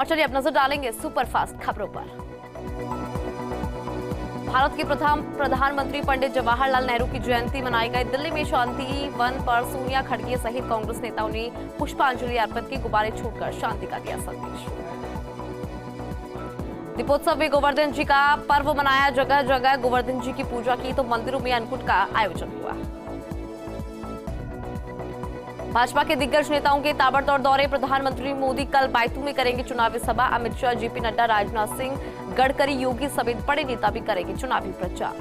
और चलिए अब नजर डालेंगे सुपरफास्ट खबरों पर। भारत के प्रथम प्रधानमंत्री पंडित जवाहरलाल नेहरू की जयंती मनाई गई। दिल्ली में शांति वन पर सोनिया खड़गे सहित कांग्रेस नेताओं ने पुष्पांजलि अर्पित की, गुब्बारे छोड़कर शांति का दिया संदेश। दीपोत्सव में गोवर्धन जी का पर्व मनाया, जगह जगह गोवर्धन जी की पूजा की तो मंदिरों में अन्नकूट का आयोजन हुआ। भाजपा के दिग्गज नेताओं के ताबड़तोड़ दौरे, प्रधानमंत्री मोदी कल बायतू में करेंगे चुनावी सभा। अमित शाह, जेपी नड्डा, राजनाथ सिंह, गडकरी, योगी समेत बड़े नेता भी करेंगे चुनावी प्रचार।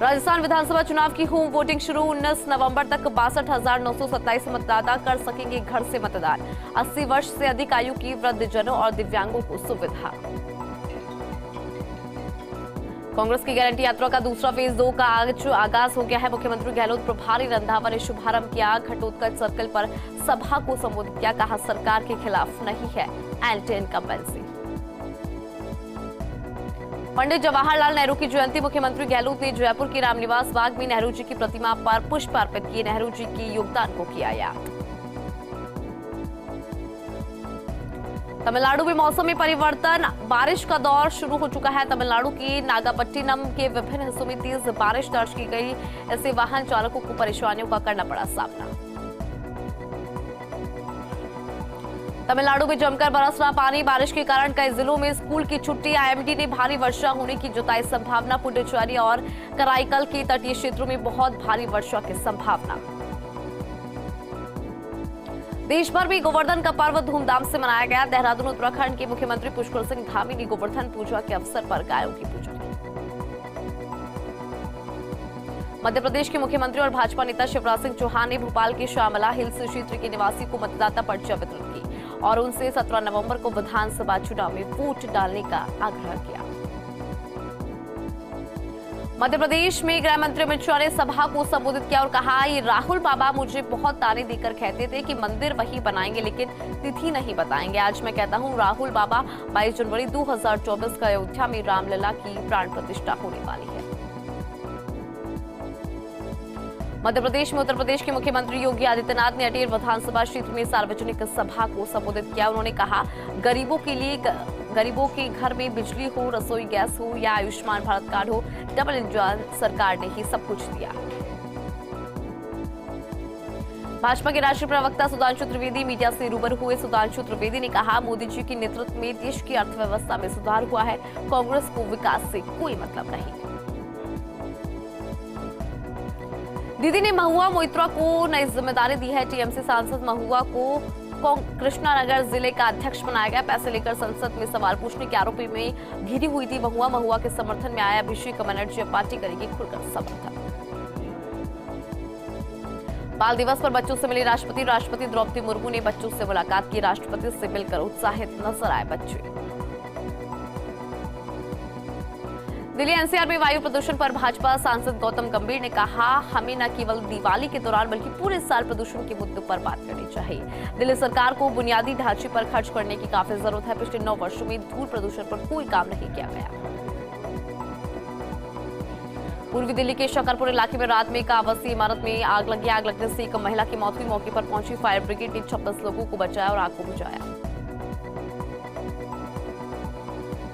राजस्थान विधानसभा चुनाव की होम वोटिंग शुरू, 19 नवंबर तक 62,927 मतदाता कर सकेंगे घर से मतदान। 80 वर्ष से अधिक आयु की वृद्धजनों और दिव्यांगों को सुविधा। कांग्रेस की गारंटी यात्रा का दूसरा फेज 2 का आज आगाज हो गया है। मुख्यमंत्री गहलोत प्रभारी रंधावा ने शुभारंभ किया। घटोत्कच सर्कल पर सभा को संबोधित किया, कहा सरकार के खिलाफ नहीं है एंटी इनकम्बेंसी। पंडित जवाहरलाल नेहरू की जयंती, मुख्यमंत्री गहलोत ने जयपुर के रामनिवास बाग में नेहरू जी की प्रतिमा पर पुष्प अर्पित किए। नेहरू जी के योगदान को किया याद। तमिलनाडु में मौसम में परिवर्तन, बारिश का दौर शुरू हो चुका है। तमिलनाडु के नागापट्टिनम के विभिन्न हिस्सों में तेज बारिश दर्ज की गई। इससे वाहन चालकों को परेशानियों का करना पड़ा सामना। तमिलनाडु में जमकर बरस रहा पानी, बारिश के कारण कई जिलों में स्कूल की छुट्टी। आईएमडी ने भारी वर्षा होने की जताई संभावना। पुडुचेरी और कराईकल के तटीय क्षेत्रों में बहुत भारी वर्षा की संभावना। देश भर में गोवर्धन का पर्व धूमधाम से मनाया गया। देहरादून उत्तराखंड के मुख्यमंत्री पुष्कर सिंह धामी ने गोवर्धन पूजा के अवसर पर गायों की पूजा की। मध्य प्रदेश के मुख्यमंत्री और भाजपा नेता शिवराज सिंह चौहान ने भोपाल के श्यामला हिल्स क्षेत्र के निवासी को मतदाता पर्चा वितरण की और उनसे 17 नवंबर को विधानसभा चुनाव में वोट डालने का आग्रह किया। मध्य प्रदेश में गृह मंत्री अमित शाह ने सभा को संबोधित किया और कहा, ये राहुल बाबा मुझे बहुत ताने देकर कहते थे कि मंदिर वही बनाएंगे लेकिन तिथि नहीं बताएंगे। आज मैं कहता हूं राहुल बाबा, 22 जनवरी 2024 को अयोध्या में रामलला की प्राण प्रतिष्ठा होने वाली है। मध्य प्रदेश में उत्तर प्रदेश के मुख्यमंत्री योगी आदित्यनाथ ने अटेर विधानसभा क्षेत्र में सार्वजनिक सभा को संबोधित किया। उन्होंने कहा, गरीबों के घर में बिजली हो, रसोई गैस हो या आयुष्मान भारत कार्ड हो, डबल इंजन सरकार ने ही सब कुछ दिया। भाजपा के राष्ट्रीय प्रवक्ता सुधांशु त्रिवेदी मीडिया से रूबरू हुए। सुधांशु त्रिवेदी ने कहा, मोदी जी के नेतृत्व में देश की अर्थव्यवस्था में सुधार हुआ है। कांग्रेस को विकास से कोई मतलब नहीं। दीदी ने महुआ मोइत्रा को नई जिम्मेदारी दी है। टीएमसी सांसद महुआ को कृष्णानगर जिले का अध्यक्ष बनाया गया। पैसे लेकर संसद में सवाल पूछने के आरोपी में घिरी हुई थी महुआ के समर्थन में आया अभिषेक बनर्जी पार्टी करेगी खुलकर समर्थन। बाल दिवस पर बच्चों से मिले राष्ट्रपति द्रौपदी मुर्मू ने बच्चों से मुलाकात की। राष्ट्रपति से मिलकर उत्साहित नजर आए बच्चे। दिल्ली एनसीआर में वायु प्रदूषण पर भाजपा सांसद गौतम गंभीर ने कहा, हमें न केवल दिवाली के दौरान बल्कि पूरे साल प्रदूषण के मुद्दों पर बात करनी चाहिए। दिल्ली सरकार को बुनियादी ढांचे पर खर्च करने की काफी जरूरत है। पिछले 9 वर्षों में धूल प्रदूषण पर कोई काम नहीं किया गया। पूर्वी दिल्ली के शकरपुर इलाके में रात में एक आवासीय इमारत में आग लगी। आग लगने से एक महिला की मौत हुई। मौके पर पहुंची फायर ब्रिगेड ने 26 लोगों को बचाया और आग को बुझाया।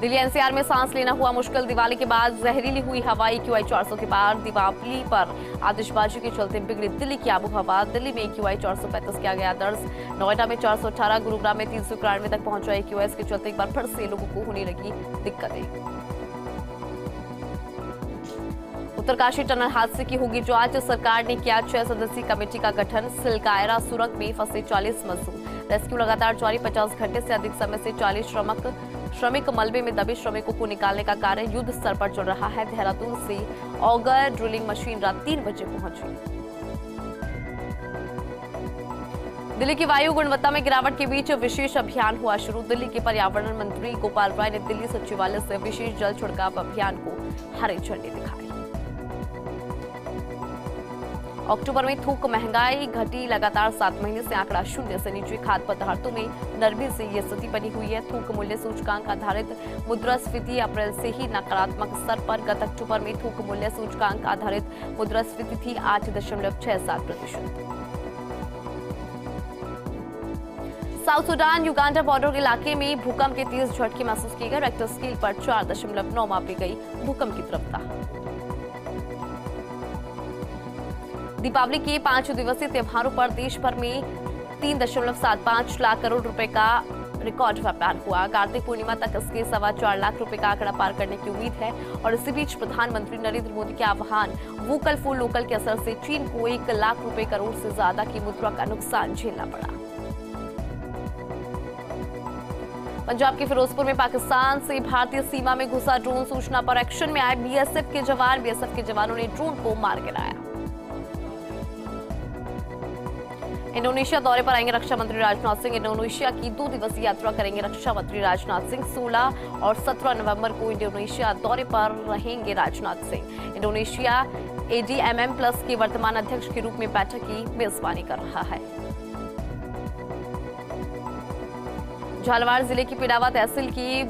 दिल्ली एनसीआर में सांस लेना हुआ मुश्किल। दिवाली के बाद जहरीली हुई हवा। AQI 400 के बाद दीपावली पर आतिशबाजी के चलते बिगड़ी दिल्ली की आबोहवा। दिल्ली में AQI 435 किया गया दर्ज। नोएडा में 418, गुरुग्राम में 391 तक पहुंचा AQI। इसके चलते एक बार फिर से लोगों को होने लगी दिक्कतें। उत्तरकाशी टनल हादसे की होगी जांच। सरकार ने किया 6 सदस्यीय कमेटी का गठन। सिलकायरा सुरंग में फंसे 40 मजदूर। रेस्क्यू लगातार जारी। 50 घंटे से अधिक समय से 40 श्रमिक मलबे में दबे श्रमिकों को निकालने का कार्य युद्ध स्तर पर चल रहा है। देहरादून से ऑगर ड्रिलिंग मशीन रात 3 बजे पहुंची। दिल्ली की वायु गुणवत्ता में गिरावट के बीच विशेष अभियान हुआ शुरू। दिल्ली के पर्यावरण मंत्री गोपाल राय ने दिल्ली सचिवालय से विशेष जल छिड़काव अभियान को हरी झंडी दिखाई। अक्टूबर में थोक महंगाई घटी। लगातार 7 महीने से आंकड़ा शून्य से नीचे। खाद्य पदार्थों में नरमी से ये स्थिति बनी हुई है। थोक मूल्य सूचकांक आधारित मुद्रास्फीति अप्रैल से ही नकारात्मक स्तर पर। गत अक्टूबर में थोक मूल्य सूचकांक आधारित मुद्रास्फीति थी 8.67%। साउथ सूडान युगांडा बॉर्डर इलाके में भूकंप के तेज झटके महसूस किए गए। रेक्टर स्केल पर 4.9 मापी गई भूकंप की तीव्रता। दीपावली के 5 दिवसीय त्योहारों पर देश भर में 3.75 लाख करोड़ रुपए का रिकॉर्ड व्यापार हुआ। कार्तिक पूर्णिमा तक इसके 4.25 लाख रुपए का आंकड़ा पार करने की उम्मीद है। और इसी बीच प्रधानमंत्री नरेंद्र मोदी के आह्वान वोकल फॉर लोकल के असर से चीन को 1 लाख रुपए करोड़ से ज्यादा की मुद्रा का नुकसान झेलना पड़ा। पंजाब के फिरोजपुर में पाकिस्तान से भारतीय सीमा में घुसा ड्रोन। सूचना पर एक्शन में आए बीएसएफ के जवान। बीएसएफ के जवानों ने ड्रोन को मार गिराया। इंडोनेशिया दौरे पर आएंगे रक्षा मंत्री राजनाथ सिंह। इंडोनेशिया की 2 दिवसीय यात्रा करेंगे रक्षा मंत्री राजनाथ सिंह। 16 और 17 नवंबर को इंडोनेशिया दौरे पर रहेंगे राजनाथ सिंह। इंडोनेशिया ADMM+ के वर्तमान अध्यक्ष के रूप में बैठक की मेजबानी कर रहा है। झालावाड़ जिले की पिडावा तहसील की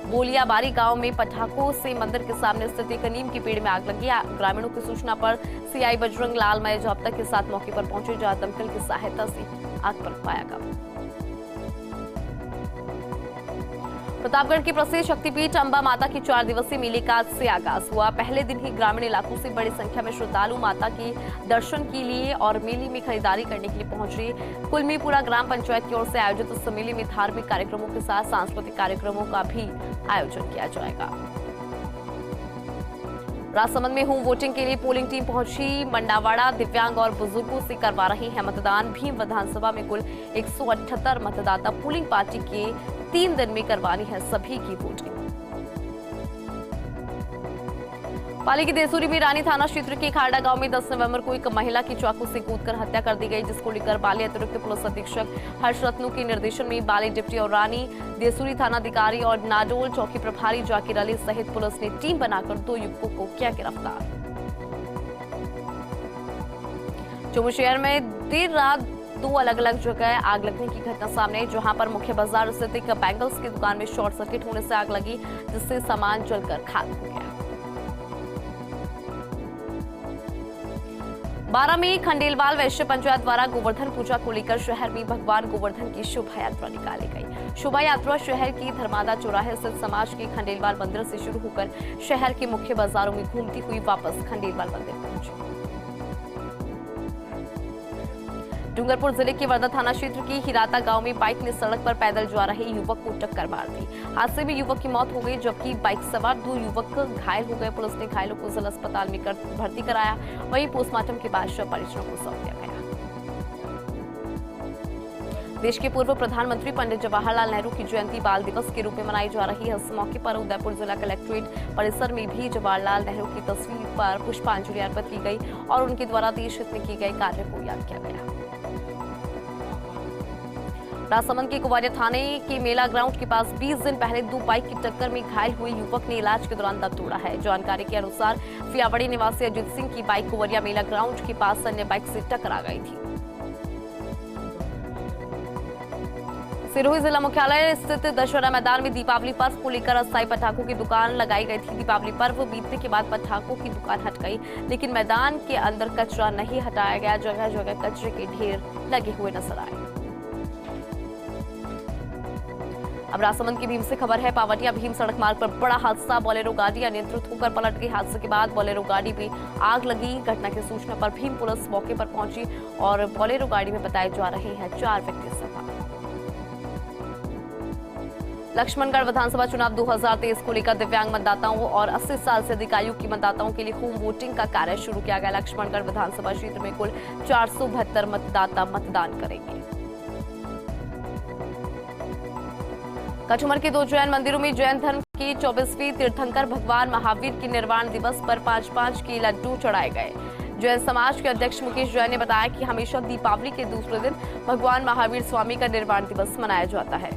बोलियाबारी गांव में पटाखों से मंदिर के सामने स्थित एक नीम के पेड़ में आग लगी। ग्रामीणों की सूचना पर सीआई बजरंग लाल मय जाब्ता के साथ मौके पर पहुंचे, जहां दमकल की सहायता से आग पर पाया काबू। प्रतापगढ़ की प्रसिद्ध शक्तिपीठ अंबा माता की 4 दिवसीय मेले का आज से आगाज हुआ। पहले दिन ही ग्रामीण इलाकों से बड़ी संख्या में श्रद्धालु माता के दर्शन के लिए और मेले में खरीदारी करने के लिए पहुंचे। कुलमीपुरा ग्राम पंचायत की ओर से आयोजित इस मेले में धार्मिक कार्यक्रमों के साथ सांस्कृतिक कार्यक्रमों का भी आयोजन किया जाएगा। राजसमंद में होम वोटिंग के लिए पोलिंग टीम पहुंची। मंडावाड़ा दिव्यांग और बुजुर्गों से करवा रही है मतदान। भीम विधानसभा में कुल 178 मतदाता पोलिंग पार्टी के 3 दिन में करवानी है सभी की वोटिंग। पाली के देसूरी में रानी थाना क्षेत्र के खाड़ा गांव में 10 नवंबर को एक महिला की चाकू से कूदकर हत्या कर दी गई, जिसको लेकर बाली अतिरिक्त पुलिस अधीक्षक हर्ष रत्नू के निर्देशन में बाली डिप्टी और रानी देसूरी थानाधिकारी और नाडोल चौकी प्रभारी जाकिर अली सहित पुलिस ने टीम बनाकर 2 युवकों को किया गिरफ्तार। जम्मू शहर में देर रात 2 अलग अलग जगह आग लगने की घटना सामने आई, जहां पर मुख्य बाजार स्थित एक बैंगल्स की दुकान में शॉर्ट सर्किट होने से आग लगी, जिससे सामान जलकर खाक हो गया। 12 में खंडेलवाल वैश्य पंचायत द्वारा गोवर्धन पूजा को लेकर शहर में भगवान गोवर्धन की शोभा यात्रा निकाली गई। शोभा यात्रा शहर की धर्मादा चौराहे स्थित समाज के खंडेलवाल मंदिर से शुरू होकर शहर के मुख्य बाजारों में घूमती हुई वापस खंडेलवाल मंदिर पहुंची। डूंगरपुर जिले के वर्धा थाना क्षेत्र की हिराता गांव में बाइक ने सड़क पर पैदल जा रहे युवक को टक्कर मार दी। हादसे में युवक की मौत हो गई, जबकि बाइक सवार 2 युवक घायल हो गए। पुलिस ने घायलों को जिला अस्पताल में भर्ती कराया। वहीं पोस्टमार्टम के बाद शव परिजनों को सौंप दिया गया। देश के पूर्व प्रधानमंत्री पंडित जवाहरलाल नेहरू की जयंती बाल दिवस के रूप में मनाई जा रही है। इस मौके पर उदयपुर जिला कलेक्ट्रेट परिसर में भी जवाहरलाल नेहरू की तस्वीर पर पुष्पांजलि अर्पित की गई और उनके द्वारा देश हित में किए गए कार्य को याद किया गया। राजसमंद के कुवारिया थाने के मेला ग्राउंड के पास 20 दिन पहले 2 बाइक की टक्कर में घायल हुए युवक ने इलाज के दौरान दम तोड़ा है। जानकारी के अनुसार फियावड़ी निवासी अजीत सिंह की बाइक कुवारिया मेला ग्राउंड के पास अन्य बाइक से टकरा गई थी। सिरोही जिला मुख्यालय स्थित दशहरा मैदान में दीपावली पर्व को लेकर अस्थायी पटाखों की दुकान लगाई गई थी। दीपावली पर्व बीतने के बाद पटाखों की दुकान हट गई, लेकिन मैदान के अंदर कचरा नहीं हटाया गया। जगह जगह कचरे के ढेर लगे हुए नजर आए। अब राजसमंद की भीम से खबर है। पावटिया भीम सड़क मार्ग पर बड़ा हादसा। बोलेरो गाड़ी अनियंत्रित होकर पलट गई। हादसे के बाद बोलेरो गाड़ी में आग लगी। घटना की सूचना पर भीम पुलिस मौके पर पहुंची और बोलेरो गाड़ी में बताए जा रहे हैं 4 व्यक्ति सवार। लक्ष्मणगढ़ विधानसभा चुनाव 2023 को लेकर दिव्यांग मतदाताओं और 80 साल से अधिक आयु के मतदाताओं के लिए होम वोटिंग का कार्य शुरू किया गया। लक्ष्मणगढ़ विधानसभा क्षेत्र में कुल 472 मतदाता मतदान करेंगे। कठुमर के 2 जैन मंदिरों में जैन धर्म के 24वें तीर्थंकर भगवान महावीर के निर्वाण दिवस पर 5-5 के लड्डू चढ़ाए गए। जैन समाज के अध्यक्ष मुकेश जैन ने बताया कि हमेशा दीपावली के दूसरे दिन भगवान महावीर स्वामी का निर्वाण दिवस मनाया जाता है।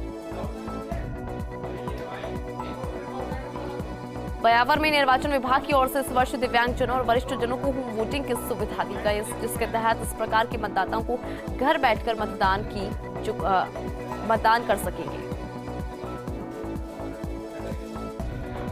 बयावर में निर्वाचन विभाग की ओर से इस वर्ष दिव्यांगजनों और वरिष्ठ जनों को होम वोटिंग की सुविधा दी गई, जिसके तहत इस प्रकार के मतदाताओं को घर बैठकर मतदान कर सकेंगे।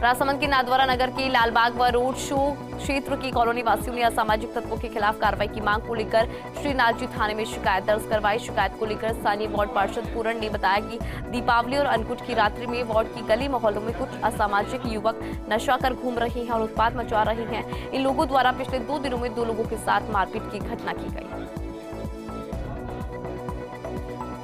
राजसमंद के नाथद्वारा नगर के लालबाग व रोड शो क्षेत्र की कॉलोनी वासियों ने असामाजिक तत्वों के खिलाफ कार्रवाई की मांग को लेकर श्रीनाथजी थाने में शिकायत दर्ज करवाई। शिकायत को लेकर स्थानीय वार्ड पार्षद पूरण ने बताया कि दीपावली और अन्नकूट की रात्रि में वार्ड की गली मोहल्लों में कुछ असामाजिक युवक नशा कर घूम रहे हैं और उत्पात मचा रहे हैं। इन लोगों द्वारा पिछले 2 दिनों में 2 लोगों के साथ मारपीट की घटना की गई।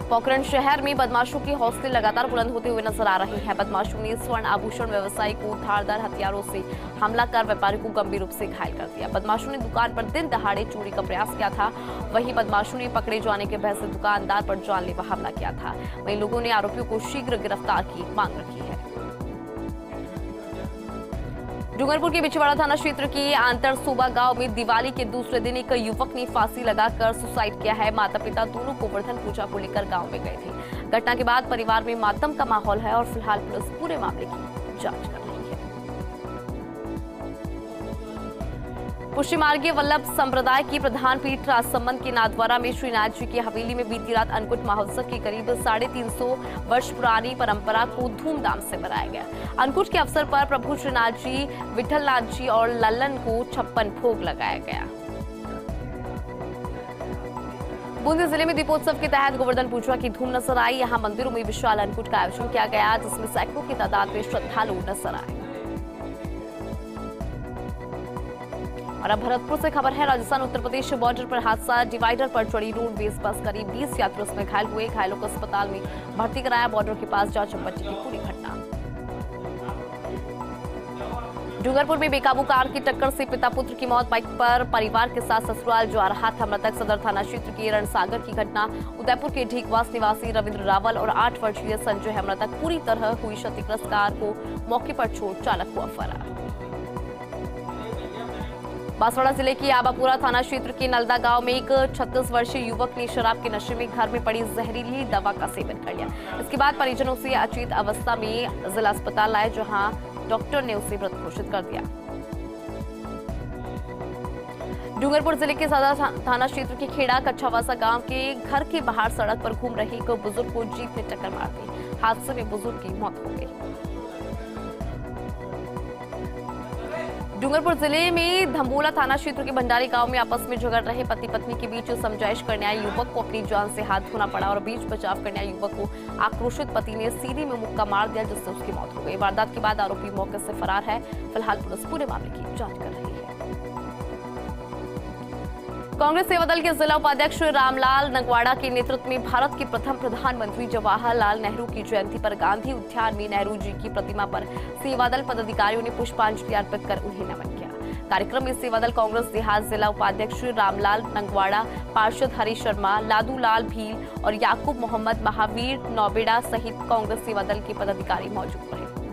पोखरण शहर में बदमाशों के हौसले लगातार बुलंद होते हुए नजर आ रहे हैं। बदमाशों ने स्वर्ण आभूषण व्यवसायी को धारदार हथियारों से हमला कर व्यापारी को गंभीर रूप से घायल कर दिया। बदमाशों ने दुकान पर दिन दहाड़े चोरी का प्रयास किया था। वहीं बदमाशों ने पकड़े जाने के भय से दुकानदार पर जानलेवा हमला किया था। वहीं लोगों ने आरोपियों को शीघ्र गिरफ्तार की मांग रखी है। डूंगरपुर के बिछवाड़ा थाना क्षेत्र के आंतरसूबा गांव में दिवाली के दूसरे दिन एक युवक ने फांसी लगाकर सुसाइड किया है। माता पिता दोनों गोवर्धन पूजा को लेकर गांव में गए थे। घटना के बाद परिवार में मातम का माहौल है और फिलहाल पुलिस पूरे मामले की जांच कर रही है। पुष्टिमार्गीय वल्लभ संप्रदाय की प्रधान पीठ राजसमंद के नाथद्वारा में श्रीनाथ जी की हवेली में बीती रात अन्नकूट महोत्सव की करीब 350 वर्ष पुरानी परंपरा को धूमधाम से मनाया गया। अन्नकूट के अवसर पर प्रभु श्रीनाथ जी, विठलनाथ जी और लल्लन को 56 भोग लगाया गया। बूंदी जिले में दीपोत्सव के तहत गोवर्धन पूजा की धूम नजर आई। यहां मंदिरों में विशाल अन्नकूट का आयोजन किया गया, जिसमें सैकड़ों की तादाद में श्रद्धालु नजर आए। और अब भरतपुर से खबर है। राजस्थान उत्तर प्रदेश बॉर्डर पर हादसा। डिवाइडर पर चढ़ी रोडवेज बस, करीब 20 यात्री उसमें घायल हुए। घायलों को अस्पताल में भर्ती कराया। बॉर्डर के पास जा चंपटी की पूरी घटना। डूंगरपुर में बेकाबू कार की टक्कर से पिता पुत्र की मौत। बाइक पर परिवार के साथ ससुराल जा रहा था मृतक। सदर थाना क्षेत्र के रणसागर की घटना। उदयपुर के ढीकवास निवासी रविंद्र रावल और 8 वर्षीय संजय है मृतक। पूरी तरह हुई क्षतिग्रस्त कार को मौके पर छोड़ चालक हुआ फरार। बांसवाड़ा जिले की आबापुरा थाना क्षेत्र के नलदा गांव में एक 36 वर्षीय युवक ने शराब के नशे में घर में पड़ी जहरीली दवा का सेवन कर लिया। इसके बाद परिजनों से अचेत अवस्था में जिला अस्पताल लाए, जहां डॉक्टर ने उसे मृत घोषित कर दिया। डूंगरपुर जिले के सदर थाना क्षेत्र के खेड़ा कच्छावासा गांव के घर के बाहर सड़क पर घूम रहे एक बुजुर्ग को जीप ने टक्कर मार दी। हादसे में बुजुर्ग की मौत हो गई। डूंगरपुर जिले में धम्बोला थाना क्षेत्र के भंडारी गांव में आपस में झगड़ रहे पति पत्नी के बीच समझाइश करने आए युवक को अपनी जान से हाथ धोना पड़ा और बीच बचाव करने आए युवक को आक्रोशित पति ने सीने में मुक्का मार दिया, जिससे उसकी मौत हो गई। वारदात के बाद आरोपी मौके से फरार है। फिलहाल पुलिस पूरे मामले की जांच कर रही है। कांग्रेस सेवा दल के जिला उपाध्यक्ष रामलाल नगवाड़ा के नेतृत्व में भारत के प्रथम प्रधानमंत्री जवाहरलाल नेहरू की जयंती पर गांधी उद्यान में नेहरू जी की प्रतिमा पर सेवा दल पदाधिकारियों ने पुष्पांजलि अर्पित कर उन्हें नमन किया। कार्यक्रम में सेवा दल कांग्रेस देहात जिला उपाध्यक्ष रामलाल नगवाड़ा, पार्षद हरीश शर्मा, लादूलाल भील और याकूब मोहम्मद, महावीर नौबेड़ा सहित कांग्रेस सेवा दल के पदाधिकारी मौजूद रहे।